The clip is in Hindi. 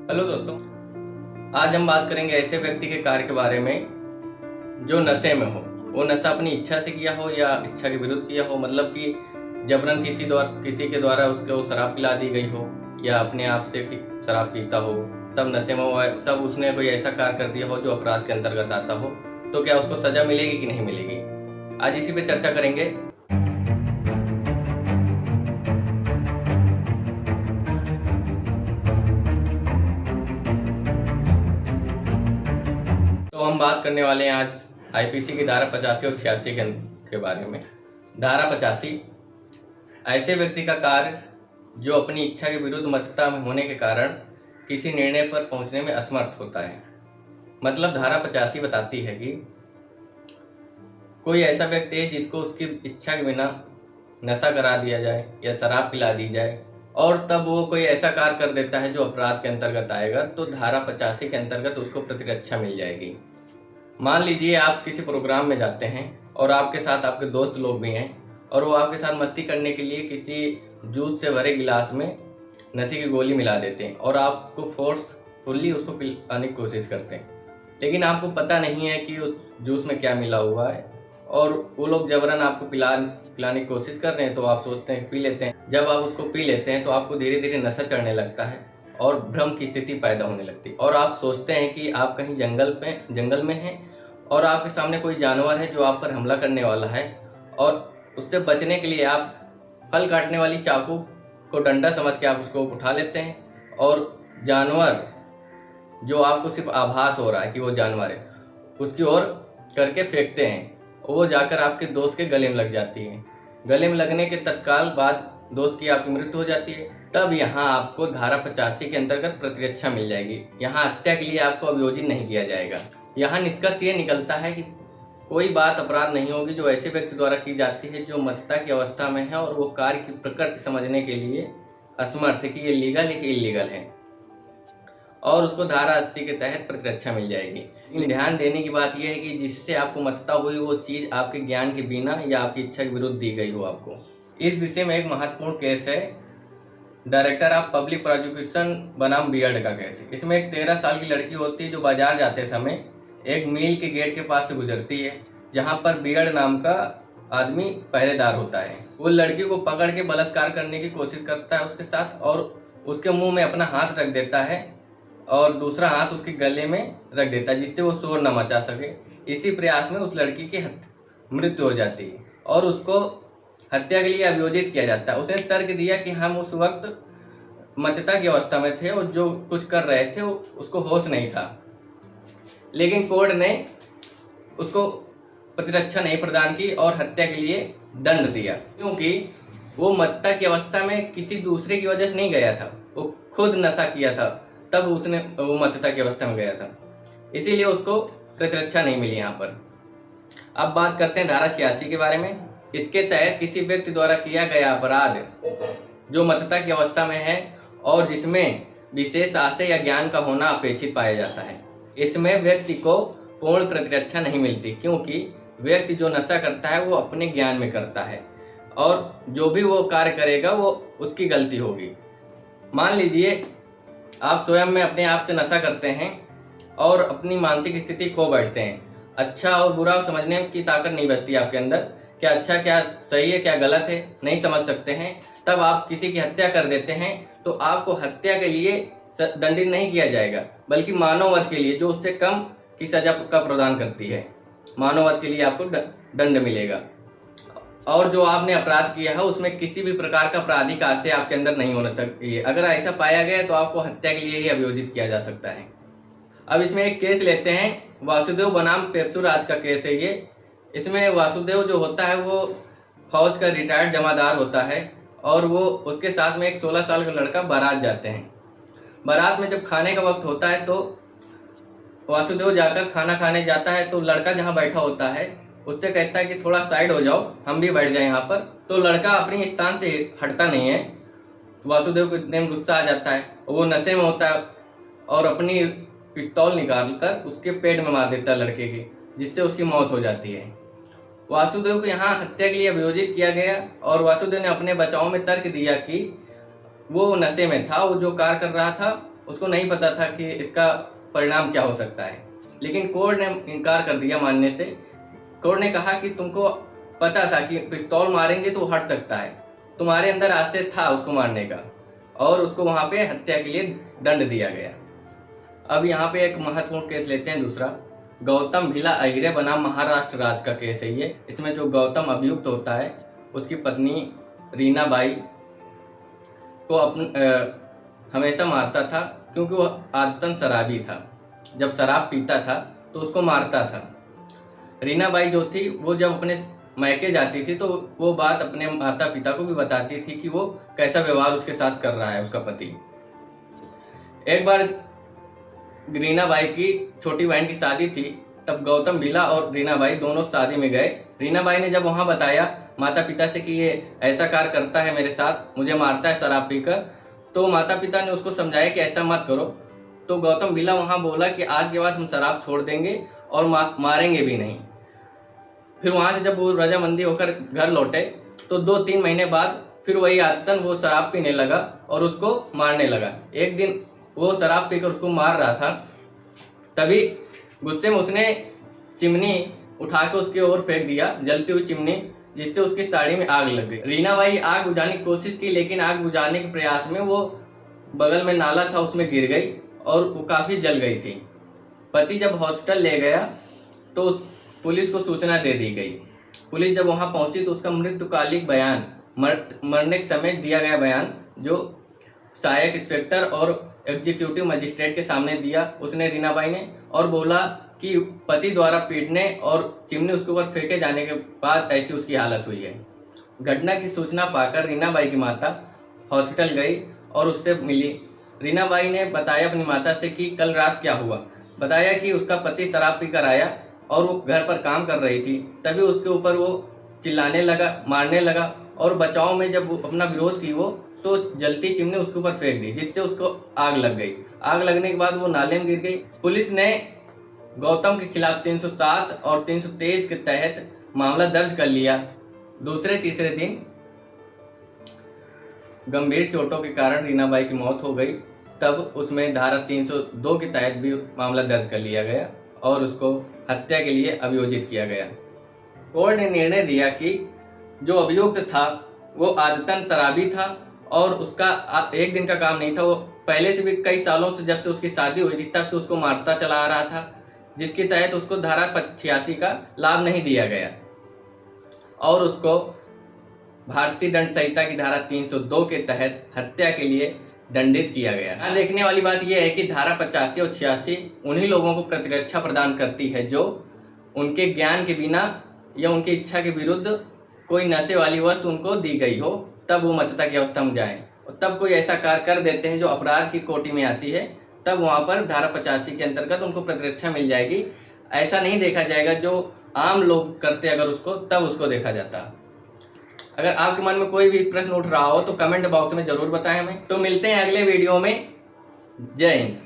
हेलो दोस्तों, आज हम बात करेंगे ऐसे व्यक्ति के कार्य के बारे में जो नशे में हो। वो नशा अपनी इच्छा से किया हो या इच्छा के विरुद्ध किया हो, मतलब कि जबरन किसी के द्वारा उसको शराब पिला दी गई हो या अपने आप से शराब पीता हो, तब नशे में हुआ है, तब उसने कोई ऐसा कार्य कर दिया हो जो अपराध के अंतर्गत आता हो, तो क्या उसको सजा मिलेगी कि नहीं मिलेगी। आज इसी पे चर्चा करेंगे। तो हम बात करने वाले हैं आज आईपीसी की धारा 85 और 86 के बारे में। धारा 85, ऐसे व्यक्ति का कार्य जो अपनी इच्छा के विरुद्ध मत्तता में होने के कारण किसी निर्णय पर पहुंचने में असमर्थ होता है। मतलब धारा 85 बताती है कि कोई ऐसा व्यक्ति है जिसको उसकी इच्छा के बिना नशा करा दिया जाए या शराब पिला दी जाए और तब वो कोई ऐसा कार्य कर देता है जो अपराध के अंतर्गत आएगा, तो धारा 85 के अंतर्गत उसको प्रतिरक्षा मिल जाएगी। मान लीजिए आप किसी प्रोग्राम में जाते हैं और आपके साथ आपके दोस्त लोग भी हैं और वो आपके साथ मस्ती करने के लिए किसी जूस से भरे गिलास में नशे की गोली मिला देते हैं और आपको फोर्सफुली उसको पिलाने की कोशिश करते हैं, लेकिन आपको पता नहीं है कि उस जूस में क्या मिला हुआ है और वो लोग जबरन आपको पिलाने की कोशिश कर रहे हैं, तो आप सोचते हैं पी लेते हैं। जब आप उसको पी लेते हैं तो आपको धीरे धीरे नशा चढ़ने लगता है और भ्रम की स्थिति पैदा होने लगती है और आप सोचते हैं कि आप कहीं जंगल में हैं और आपके सामने कोई जानवर है जो आप पर हमला करने वाला है और उससे बचने के लिए आप फल काटने वाली चाकू को डंडा समझ के आप उसको उठा लेते हैं और जानवर जो आपको सिर्फ आभास हो रहा है कि वो जानवर है उसकी ओर करके फेंकते हैं। वो जाकर आपके दोस्त के गले में लग जाती है। गले में लगने के तत्काल बाद दोस्त की आपकी मृत्यु हो जाती है। तब यहाँ आपको धारा 85 के अंतर्गत प्रतिरक्षा मिल जाएगी। यहाँ हत्या के लिए आपको अभियोजित नहीं किया जाएगा। यहाँ निष्कर्ष ये निकलता है कि कोई बात अपराध नहीं होगी जो ऐसे व्यक्ति द्वारा की जाती है जो मत्तता की अवस्था में है और वो कार्य की प्रकृति समझने के लिए असमर्थ है कि ये लीगल है कि इलीगल है, और उसको धारा 80 के तहत प्रतिरक्षा मिल जाएगी। लेकिन ध्यान देने की बात यह है कि जिससे आपको मत्तता हुई वो चीज़ आपके ज्ञान के बिना या आपकी इच्छा के विरुद्ध दी गई हो आपको। इस विषय में एक महत्वपूर्ण केस है डायरेक्टर ऑफ पब्लिक प्रोसिक्यूशन बनाम बियर्ड का केस है। इसमें एक 13 साल की लड़की होती है जो बाजार जाते समय एक मिल के गेट के पास से गुजरती है जहाँ पर बियर्ड नाम का आदमी पहरेदार होता है। वो लड़की को पकड़ के बलात्कार करने की कोशिश करता है उसके साथ और उसके मुंह में अपना हाथ रख देता है और दूसरा हाथ उसके गले में रख देता है जिससे वो शोर न मचा सके। इसी प्रयास में उस लड़की की मृत्यु हो जाती है और उसको हत्या के लिए अभियोजित किया जाता है। उसने तर्क दिया कि हम उस वक्त मत्तता की अवस्था में थे और जो कुछ कर रहे थे उसको होश नहीं था, लेकिन कोर्ट ने उसको प्रतिरक्षा नहीं प्रदान की और हत्या के लिए दंड दिया, क्योंकि वो मत्तता की अवस्था में किसी दूसरे की वजह से नहीं गया था, वो खुद नशा किया था तब उसने वो मत्तता की अवस्था में गया था, इसीलिए उसको प्रतिरक्षा नहीं मिली यहाँ पर। अब बात करते हैं धारा 86 के बारे में। इसके तहत किसी व्यक्ति द्वारा किया गया अपराध जो मत्तता की अवस्था में है और जिसमें विशेष आशय या ज्ञान का होना अपेक्षित पाया जाता है, इसमें व्यक्ति को पूर्ण प्रतिरक्षा नहीं मिलती, क्योंकि व्यक्ति जो नशा करता है वो अपने ज्ञान में करता है और जो भी वो कार्य करेगा वो उसकी गलती होगी। मान लीजिए आप स्वयं में अपने आप से नशा करते हैं और अपनी मानसिक स्थिति खो बैठते हैं। अच्छा और बुरा समझने की ताकत नहीं बचती आपके अंदर, क्या अच्छा क्या सही है क्या गलत है नहीं समझ सकते हैं। तब आप किसी की हत्या कर देते हैं तो आपको हत्या के लिए दंडित नहीं किया जाएगा, बल्कि मानववध के लिए जो उससे कम की सजा का प्रदान करती है, मानववध के लिए आपको दंड मिलेगा। और जो आपने अपराध किया है उसमें किसी भी प्रकार का आपराधिक आशय आपके अंदर नहीं होना चाहिए। अगर ऐसा पाया गया तो आपको हत्या के लिए ही अभियोजित किया जा सकता है। अब इसमें एक केस लेते हैं, वासुदेव बनाम पेप्सुराज का केस है ये। इसमें वासुदेव जो होता है वो फौज का रिटायर्ड जमादार होता है और वो उसके साथ में एक 16 साल का लड़का बारात जाते हैं। बारात में जब खाने का वक्त होता है तो वासुदेव जाकर खाना खाने जाता है, तो लड़का जहाँ बैठा होता है उससे कहता है कि थोड़ा साइड हो जाओ, हम भी बैठ जाए यहाँ पर। तो लड़का अपनी स्थान से हटता नहीं है। वासुदेव को इतने में गुस्सा आ जाता है, वो नशे में होता है और अपनी पिस्तौल निकालकर उसके पेट में मार देता है लड़के के, जिससे उसकी मौत हो जाती है। वासुदेव को यहाँ हत्या के लिए अभियोजित किया गया और वासुदेव ने अपने बचाव में तर्क दिया कि वो नशे में था, वो जो कार्य कर रहा था उसको नहीं पता था कि इसका परिणाम क्या हो सकता है, लेकिन कोर्ट ने इनकार कर दिया मानने से। कोर्ट ने कहा कि तुमको पता था कि पिस्तौल मारेंगे तो वो हट सकता है, तुम्हारे अंदर आशय था उसको मारने का, और उसको वहां पे हत्या के लिए दंड दिया गया। अब यहाँ पे एक महत्वपूर्ण केस लेते हैं दूसरा, गौतम भिला अहिरे बनाम महाराष्ट्र राज्य का केस है ये। इसमें जो गौतम अभियुक्त होता है उसकी पत्नी रीना बाई को हमेशा मारता था, क्योंकि वो आदतन शराबी था। जब शराब पीता था तो उसको मारता था। रीना बाई जो थी वो जब अपने मैके जाती थी तो वो बात अपने माता पिता को भी बताती थी कि वो कैसा व्यवहार उसके साथ कर रहा है उसका पति। एक बार रीना बाई की छोटी बहन की शादी थी, तब गौतम भिला और रीना बाई दोनों शादी में गए। रीना बाई ने जब वहां बताया माता पिता से कि ये ऐसा कार्य करता है मेरे साथ, मुझे मारता है शराब पीकर, तो माता पिता ने उसको समझाया कि ऐसा मत करो। तो गौतम भिला वहां बोला कि आज के बाद हम शराब छोड़ देंगे और मारेंगे भी नहीं। फिर वहां से जब वो रजामंदी होकर घर लौटे तो 2-3 महीने बाद फिर वही आदतन वो शराब पीने लगा और उसको मारने लगा। एक दिन वो शराब पीकर उसको मार रहा था, तभी गुस्से में उसने चिमनी उठा के उसकी ओर फेंक दिया, जलती हुई चिमनी, जिससे उसकी साड़ी में आग लग गई। रीना बाई आग बुझाने की कोशिश की, लेकिन आग बुझाने के प्रयास में वो बगल में नाला था उसमें गिर गई और वो काफी जल गई थी। पति जब हॉस्पिटल ले गया तो पुलिस को सूचना दे दी गई। पुलिस जब वहां पहुंची तो उसका मृत्युकालिक बयान, मरने के समय दिया गया बयान, जो सहायक इंस्पेक्टर और एग्जीक्यूटिव मजिस्ट्रेट के सामने दिया उसने, रीना बाई ने, और बोला कि पति द्वारा पीटने और चिमनी उसके ऊपर फेंके जाने के बाद ऐसी उसकी हालत हुई है। घटना की सूचना पाकर रीना बाई की माता हॉस्पिटल गई और उससे मिली। रीना बाई ने बताया अपनी माता से कि कल रात क्या हुआ। बताया कि उसका पति शराब पीकर आया और वो घर पर काम कर रही थी, तभी उसके ऊपर वो चिल्लाने लगा, मारने लगा, और बचाव में जब वो अपना विरोध की वो तो जलती चिमनी उसके ऊपर फेंक दी, जिससे उसको आग लग गई। आग लगने के बाद वो नाले में गिर गई। पुलिस ने गौतम के खिलाफ 307 और 323 के तहत मामला दर्ज कर लिया। दूसरे तीसरे दिन गंभीर चोटों के कारण रीना बाई की मौत हो गई, तब उसमें धारा 302 के तहत भी मामला दर्ज कर लिया गया और उसको हत्या के लिए अभियोजित किया गया। कोर्ट ने निर्णय दिया कि जो अभियुक्त था वो आदतन शराबी था और उसका एक दिन का काम नहीं था, वो पहले से भी कई सालों से, जब से उसकी शादी हुई थी तब से उसको मारता चला आ रहा था, जिसके तहत उसको धारा 86 का लाभ नहीं दिया गया और उसको भारतीय दंड संहिता की धारा 302 के तहत हत्या के लिए दंडित किया गया। यहाँ देखने वाली बात यह है कि धारा 85 और 86 उन्हीं लोगों को प्रतिरक्षा प्रदान करती है जो उनके ज्ञान के बिना या उनकी इच्छा के विरुद्ध कोई नशे वाली वस्तु उनको दी गई हो, तब वो मत्तता की अवस्था में जाए, और तब कोई ऐसा कार्य कर देते हैं जो अपराध की कोटि में आती है, तब वहां पर धारा 85 के अंतर्गत उनको प्रतिरक्षा मिल जाएगी। ऐसा नहीं देखा जाएगा जो आम लोग करते अगर उसको, तब उसको देखा जाता। अगर आपके मन में कोई भी प्रश्न उठ रहा हो तो कमेंट बॉक्स में जरूर बताएं हमें। तो मिलते हैं अगले वीडियो में। जय हिंद।